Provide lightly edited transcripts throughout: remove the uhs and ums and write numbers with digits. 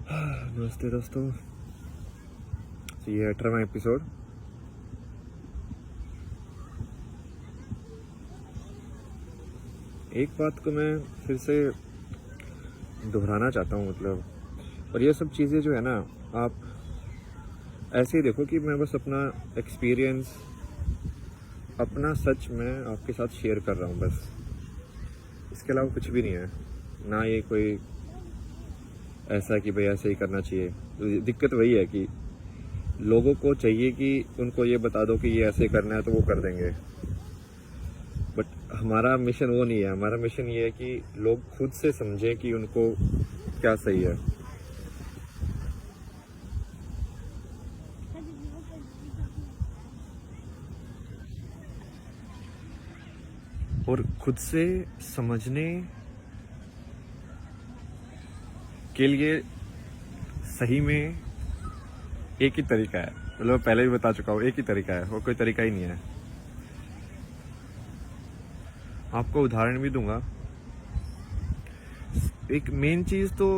नमस्ते दोस्तों, तो ये 18वां एपिसोड। एक बात को मैं फिर से दोहराना चाहता हूँ, और ये सब चीज़ें जो है ना, आप ऐसे ही देखो कि मैं बस अपना एक्सपीरियंस, अपना सच मैं आपके साथ शेयर कर रहा हूँ बस। इसके अलावा कुछ भी नहीं है। ना ये कोई ऐसा कि भाई ऐसे ही करना चाहिए। तो दिक्कत वही है कि लोगों को चाहिए कि उनको ये बता दो कि ये ऐसे करना है तो वो कर देंगे, बट हमारा मिशन वो नहीं है। हमारा मिशन ये है कि लोग खुद से समझें कि उनको क्या सही है, और खुद से समझने के लिए सही में एक ही तरीका है। मतलब पहले भी बता चुका हूँ, एक ही तरीका है, और कोई तरीका ही नहीं है। आपको उदाहरण भी दूंगा। एक मेन चीज तो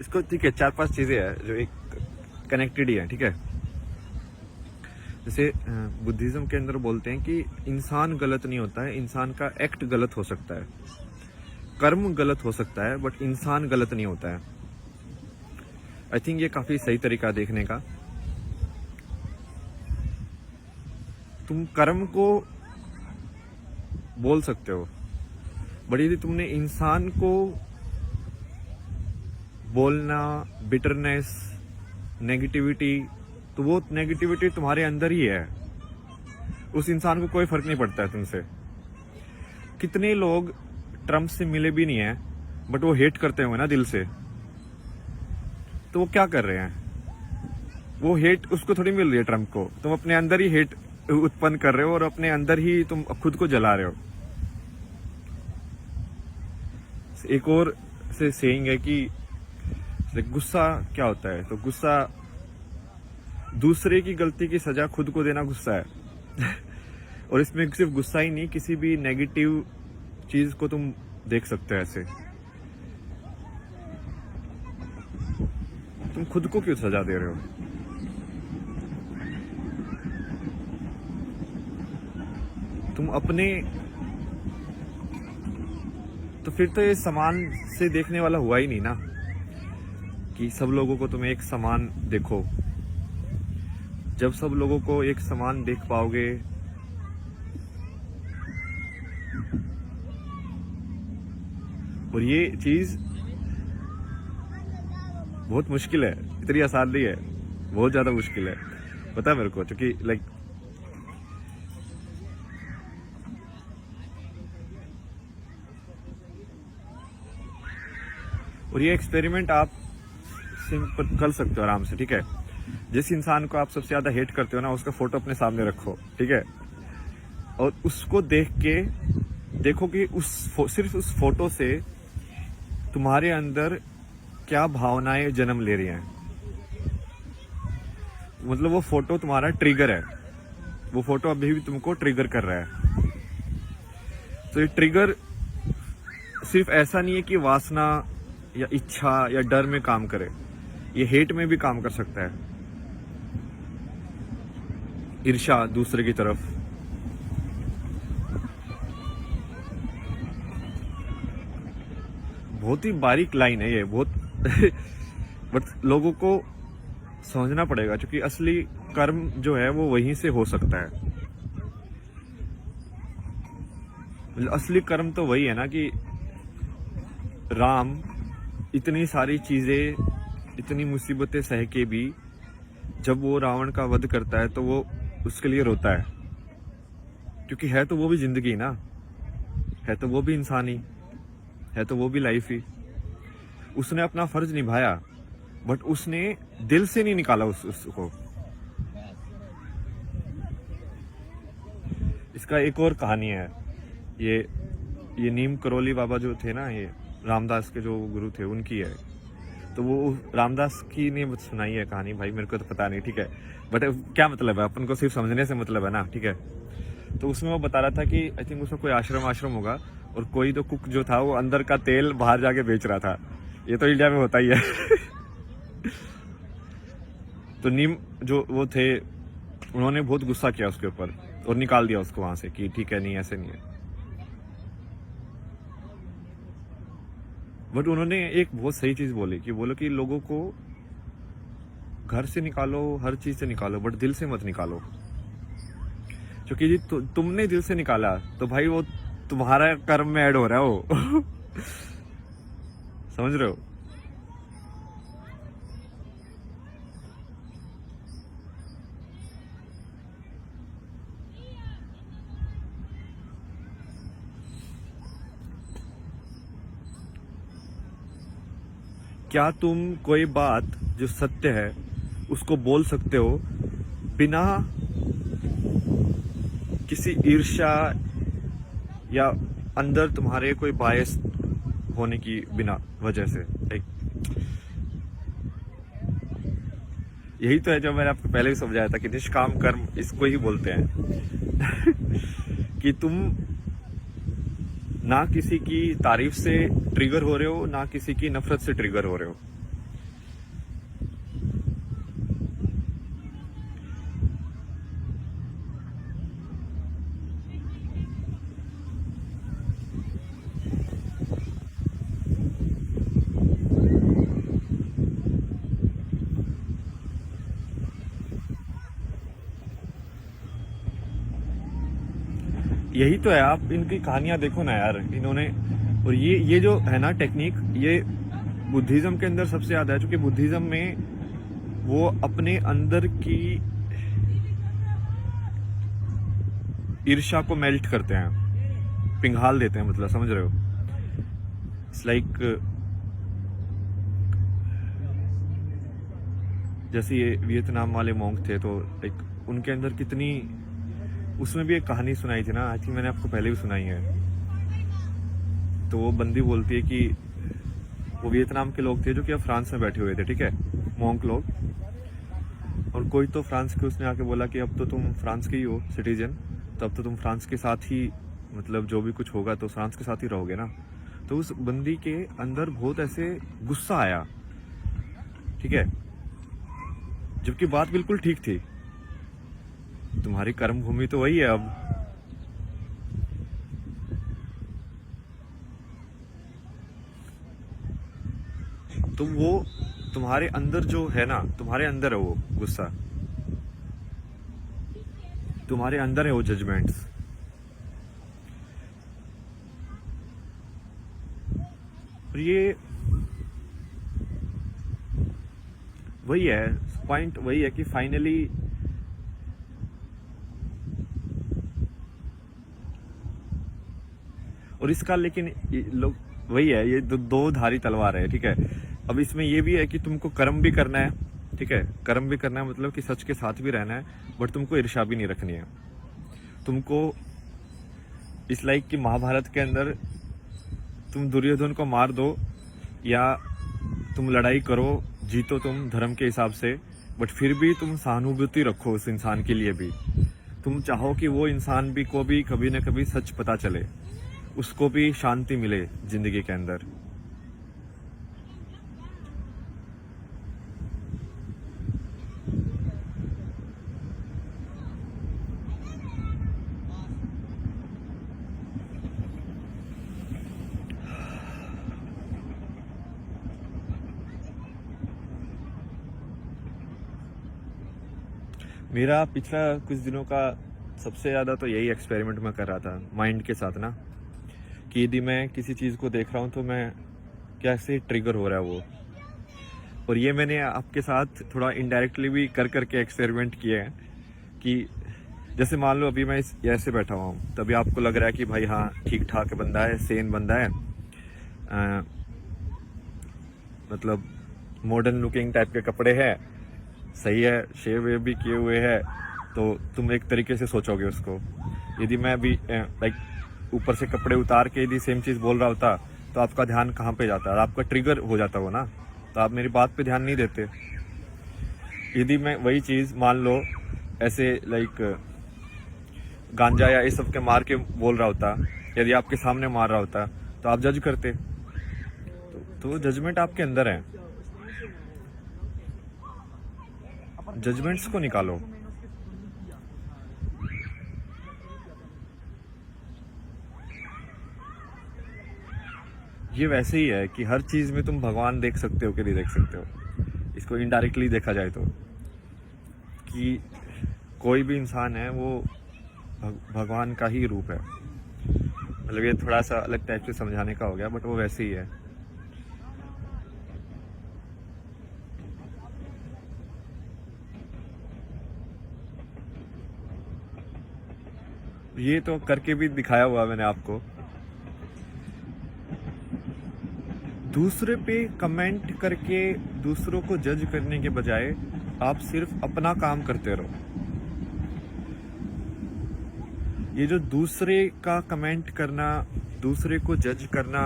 इसको, ठीक है, 4-5 चीजें हैं जो एक कनेक्टेड ही है, ठीक है। जैसे बुद्धिज्म के अंदर बोलते हैं कि इंसान गलत नहीं होता है, इंसान का एक्ट गलत हो सकता है, कर्म गलत हो सकता है, बट इंसान गलत नहीं होता है। आई थिंक ये काफी सही तरीका देखने का। तुम कर्म को बोल सकते हो, बट यदि तुमने इंसान को बोलना, बिटरनेस, नेगेटिविटी, तो वो नेगेटिविटी तुम्हारे अंदर ही है। उस इंसान को कोई फर्क नहीं पड़ता है तुमसे। कितने लोग ट्रम्प से मिले भी नहीं है, बट वो हेट करते हुए ना दिल से, तो वो क्या कर रहे हैं? वो हेट उसको थोड़ी मिल रही है ट्रम्प को, तुम अपने अंदर ही हेट उत्पन्न कर रहे हो और अपने अंदर ही तुम खुद को जला रहे हो। एक और से सेइंग है कि गुस्सा क्या होता है, तो गुस्सा दूसरे की गलती की सजा खुद को देना गुस्सा है। और इसमें सिर्फ गुस्सा ही नहीं, किसी भी नेगेटिव चीज को तुम देख सकते हो ऐसे। तुम खुद को क्यों सजा दे रहे हो? तुम अपने, तो फिर तो ये समान से देखने वाला हुआ ही नहीं ना, कि सब लोगों को तुम एक समान देखो। जब सब लोगों को एक समान देख पाओगे, और ये चीज बहुत मुश्किल है, इतनी आसान नहीं है, बहुत ज्यादा मुश्किल है, पता है मेरे को। क्योंकि और ये एक्सपेरिमेंट आप सिंपल कर सकते हो आराम से, ठीक है। जिस इंसान को आप सबसे ज्यादा हेट करते हो ना, उसका फोटो अपने सामने रखो, ठीक है, और उसको देख के देखो कि सिर्फ उस फोटो से तुम्हारे अंदर क्या भावनाएं जन्म ले रही हैं। मतलब वो फोटो तुम्हारा ट्रिगर है, वो फोटो अभी भी तुमको ट्रिगर कर रहा है। तो ये ट्रिगर सिर्फ ऐसा नहीं है कि वासना या इच्छा या डर में काम करे, ये हेट में भी काम कर सकता है। ईर्ष्या दूसरे की तरफ, बहुत ही बारीक लाइन है ये, बहुत। बट लोगों को समझना पड़ेगा, क्योंकि असली कर्म जो है वो वहीं से हो सकता है। असली कर्म तो वही है ना कि राम इतनी सारी चीजें, इतनी मुसीबतें सह के भी जब वो रावण का वध करता है तो वो उसके लिए रोता है, क्योंकि है तो वो भी जिंदगी ना, है तो वो भी इंसान ही, है तो वो भी लाइफ ही। उसने अपना फर्ज निभाया, बट उसने दिल से नहीं निकाला उसको। इसका एक और कहानी है। ये नीम करोली बाबा जो थे ना, ये रामदास के जो गुरु थे, उनकी है। तो वो रामदास की ने सुनाई है कहानी, भाई मेरे को तो पता नहीं, ठीक है, बट क्या मतलब है, अपन को सिर्फ समझने से मतलब है ना, ठीक है। तो उसमें वो बता रहा था कि आई थिंक उसमें कोई आश्रम होगा, और कोई तो कुक जो था वो अंदर का तेल बाहर जाके बेच रहा था। ये तो इंडिया में होता ही है। तो नीम जो वो थे, उन्होंने बहुत गुस्सा किया उसके ऊपर और निकाल दिया उसको वहां से कि ठीक है, नहीं ऐसे नहीं है। बट उन्होंने एक बहुत सही चीज बोली कि बोलो कि लोगों को घर से निकालो, हर चीज से निकालो, बट दिल से मत निकालो। क्योंकि जी तुमने दिल से निकाला तो भाई वो तुम्हारा कर्म में ऐड हो रहा है वो। समझ रहे हो? क्या तुम कोई बात जो सत्य है उसको बोल सकते हो बिना किसी ईर्ष्या या अंदर तुम्हारे कोई बायस होने की बिना वजह से? एक यही तो है जो मैंने आपको पहले भी समझाया था कि निष्काम कर्म इसको ही बोलते हैं। कि तुम ना किसी की तारीफ से ट्रिगर हो रहे हो, ना किसी की नफरत से ट्रिगर हो रहे हो। यही तो है, आप इनकी कहानियां देखो ना यार, इन्होंने। और ये जो है ना टेक्निक, ये बुद्धिज्म के अंदर सबसे ज्यादा है, क्योंकि बुद्धिज्म में वो अपने अंदर की ईर्ष्या को मेल्ट करते हैं, पिघाल देते हैं, मतलब समझ रहे हो? इट्स लाइक जैसे ये वियतनाम वाले मॉन्क थे, तो लाइक उनके अंदर कितनी, उसमें भी एक कहानी सुनाई थी ना, आई थिंक मैंने आपको पहले भी सुनाई है। तो वो बंदी बोलती है कि वो वियतनाम के लोग थे जो कि अब फ्रांस में बैठे हुए थे, ठीक है, मॉन्क लोग। और कोई तो फ्रांस के उसने आके बोला कि अब तो तुम फ्रांस के ही हो सिटीजन, तो अब तो तुम फ्रांस के साथ ही, मतलब जो भी कुछ होगा तो फ्रांस के साथ ही रहोगे ना। तो उस बंदी के अंदर बहुत ऐसे गुस्सा आया, ठीक है, जबकि बात बिल्कुल ठीक थी। तुम्हारी कर्म भूमि तो वही है अब। तो वो तुम्हारे अंदर जो है ना, तुम्हारे अंदर है वो गुस्सा, तुम्हारे अंदर है वो जजमेंट्स। और ये वही है पॉइंट, वही है कि फाइनली और इसका, लेकिन लोग वही है, ये दो धारी तलवार है, ठीक है। अब इसमें ये भी है कि तुमको कर्म भी करना है, ठीक है, कर्म भी करना है, मतलब कि सच के साथ भी रहना है, बट तुमको ईर्ष्या भी नहीं रखनी है। तुमको इस लाइक कि महाभारत के अंदर तुम दुर्योधन को मार दो या तुम लड़ाई करो, जीतो तुम धर्म के हिसाब से, बट फिर भी तुम सहानुभूति रखो उस इंसान के लिए भी। तुम चाहो कि वो इंसान भी को भी कभी ना कभी सच पता चले, उसको भी शांति मिले जिंदगी के अंदर। मेरा पिछला कुछ दिनों का सबसे ज़्यादा तो यही एक्सपेरिमेंट मैं कर रहा था माइंड के साथ ना, कि यदि मैं किसी चीज़ को देख रहा हूँ तो मैं कैसे ट्रिगर हो रहा है वो। और ये मैंने आपके साथ थोड़ा इनडायरेक्टली भी कर करके एक्सपेरिमेंट किए हैं कि जैसे मान लो अभी मैं ऐसे बैठा हुआ हूँ, तभी आपको लग रहा है कि भाई हाँ ठीक ठाक बंदा है, सेन बंदा है, मतलब मॉडर्न लुकिंग टाइप के कपड़े हैं, सही है, शेव वेव भी किए हुए हैं, तो तुम एक तरीके से सोचोगे उसको। यदि मैं भी लाइक ऊपर से कपड़े उतार के यदि सेम चीज़ बोल रहा होता तो आपका ध्यान कहाँ पे जाता, आपका ट्रिगर हो जाता हो ना, तो आप मेरी बात पे ध्यान नहीं देते। यदि मैं वही चीज़ मान लो ऐसे लाइक गांजा या इस सब के मार के बोल रहा होता, यदि आपके सामने मार रहा होता, तो आप जज करते। तो जजमेंट आपके अंदर है, जजमेंट्स को निकालो। ये वैसे ही है कि हर चीज में तुम भगवान देख सकते हो कि नहीं देख सकते हो। इसको इनडायरेक्टली देखा जाए तो, कि कोई भी इंसान है वो भगवान का ही रूप है। मतलब ये थोड़ा सा अलग टाइप से समझाने का हो गया, बट वो वैसे ही है। ये तो करके भी दिखाया हुआ मैंने आपको। दूसरे पे कमेंट करके दूसरों को जज करने के बजाय आप सिर्फ अपना काम करते रहो। ये जो दूसरे का कमेंट करना, दूसरे को जज करना,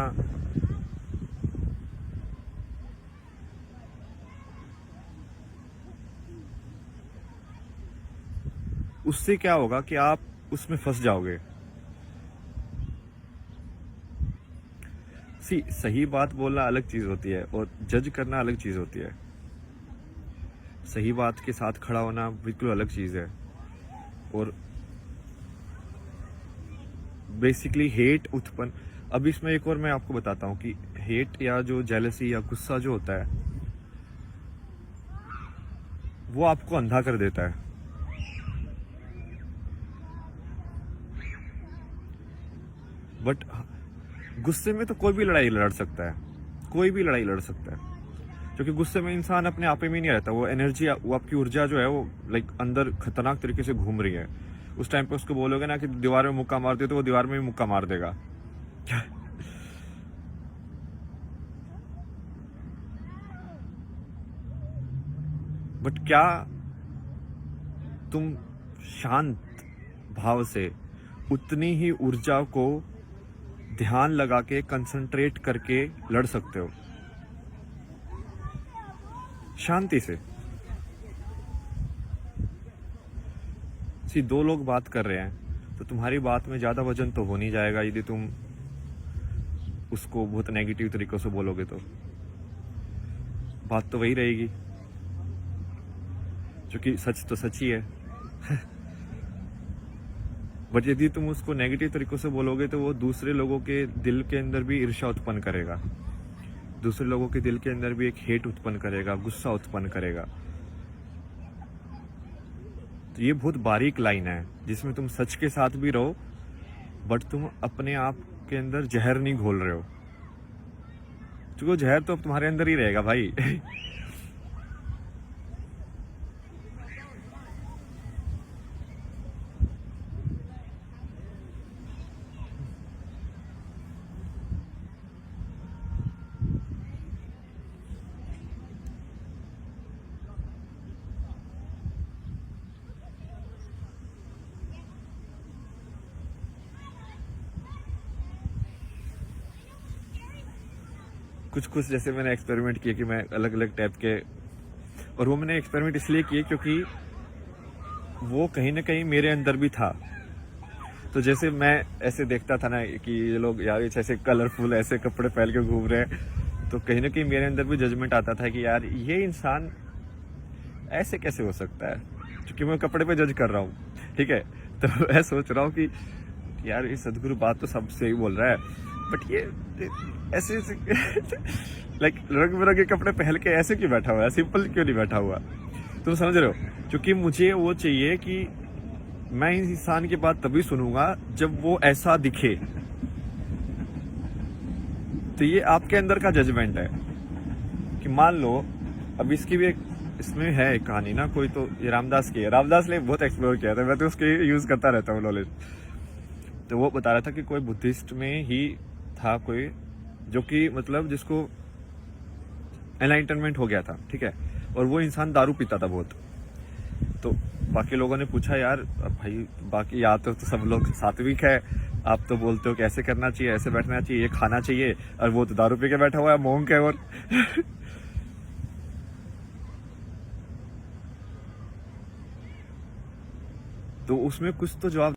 उससे क्या होगा कि आप उसमें फंस जाओगे। सही बात बोलना अलग चीज होती है और जज करना अलग चीज होती है। सही बात के साथ खड़ा होना बिल्कुल अलग चीज है। और बेसिकली हेट उत्पन्न, अब इसमें एक और मैं आपको बताता हूँ कि हेट या जो जेलसी या गुस्सा जो होता है वो आपको अंधा कर देता है। बट गुस्से में तो कोई भी लड़ाई लड़ सकता है, कोई भी लड़ाई लड़ सकता है, क्योंकि गुस्से में इंसान अपने आप में नहीं रहता। वो एनर्जी, वो आपकी ऊर्जा जो है वो लाइक अंदर खतरनाक तरीके से घूम रही है। उस टाइम पे उसको बोलोगे ना कि दीवार में मुक्का मार दे, तो वो दीवार में भी मुक्का मार देगा। बट क्या तुम शांत भाव से उतनी ही ऊर्जा को ध्यान लगा के कंसंट्रेट करके लड़ सकते हो शांति से? दो लोग बात कर रहे हैं तो तुम्हारी बात में ज्यादा वजन तो हो नहीं जाएगा यदि तुम उसको बहुत नेगेटिव तरीकों से बोलोगे। तो बात तो वही रहेगी, क्योंकि सच तो सच ही है। बट यदि तुम उसको नेगेटिव तरीकों से बोलोगे तो वो दूसरे लोगों के दिल के अंदर भी ईर्ष्या उत्पन्न करेगा, दूसरे लोगों के दिल के अंदर भी एक हेट उत्पन्न करेगा, गुस्सा उत्पन्न करेगा। तो ये बहुत बारीक लाइन है जिसमें तुम सच के साथ भी रहो, बट तुम अपने आप के अंदर जहर नहीं घोल रहे हो, क्योंकि वो जहर तो अब तुम्हारे अंदर ही रहेगा भाई। कुछ कुछ जैसे मैंने एक्सपेरिमेंट किए कि मैं अलग अलग टाइप के, और वो मैंने एक्सपेरिमेंट इसलिए किए क्योंकि वो कहीं ना कहीं मेरे अंदर भी था। तो जैसे मैं ऐसे देखता था ना कि ये लोग यार ऐसे कलरफुल ऐसे कपड़े पहन के घूम रहे हैं, तो कहीं ना कहीं मेरे अंदर भी जजमेंट आता था कि यार ये इंसान ऐसे कैसे हो सकता है, क्योंकि मैं कपड़े पे जज कर रहा हूँ। ठीक है, तो मैं सोच रहा हूँ कि यार ये सदगुरु बात तो सबसे ही बोल रहा है, बट ये ऐसे लाइक रंग बिरंगे कपड़े पहन के ऐसे क्यों बैठा हुआ है, सिंपल क्यों नहीं बैठा हुआ? तुम समझ रहे हो? क्योंकि मुझे वो चाहिए कि मैं इस इंसान की बात तभी सुनूंगा जब वो ऐसा दिखे। तो ये आपके अंदर का जजमेंट है कि मान लो, अब इसकी भी एक इसमें है एक कहानी ना, कोई तो ये रामदास की है, रामदास ने बहुत एक्सप्लोर किया था, मैं तो उसके यूज करता रहता हूँ नॉलेज। तो वो बता रहा था कि कोई बुद्धिस्ट में ही था कोई जो कि मतलब जिसको एनलाइटनमेंट हो गया था, ठीक है, और वो इंसान दारू पीता था बहुत। तो बाकी लोगों ने पूछा यार भाई बाकी यहाँ तो सब लोग सात्विक है, आप तो बोलते हो कि ऐसे करना चाहिए, ऐसे बैठना चाहिए, ये खाना चाहिए, और वो तो दारू पी के बैठा हुआ है, मोंक है। और तो उसमें कुछ तो जवाब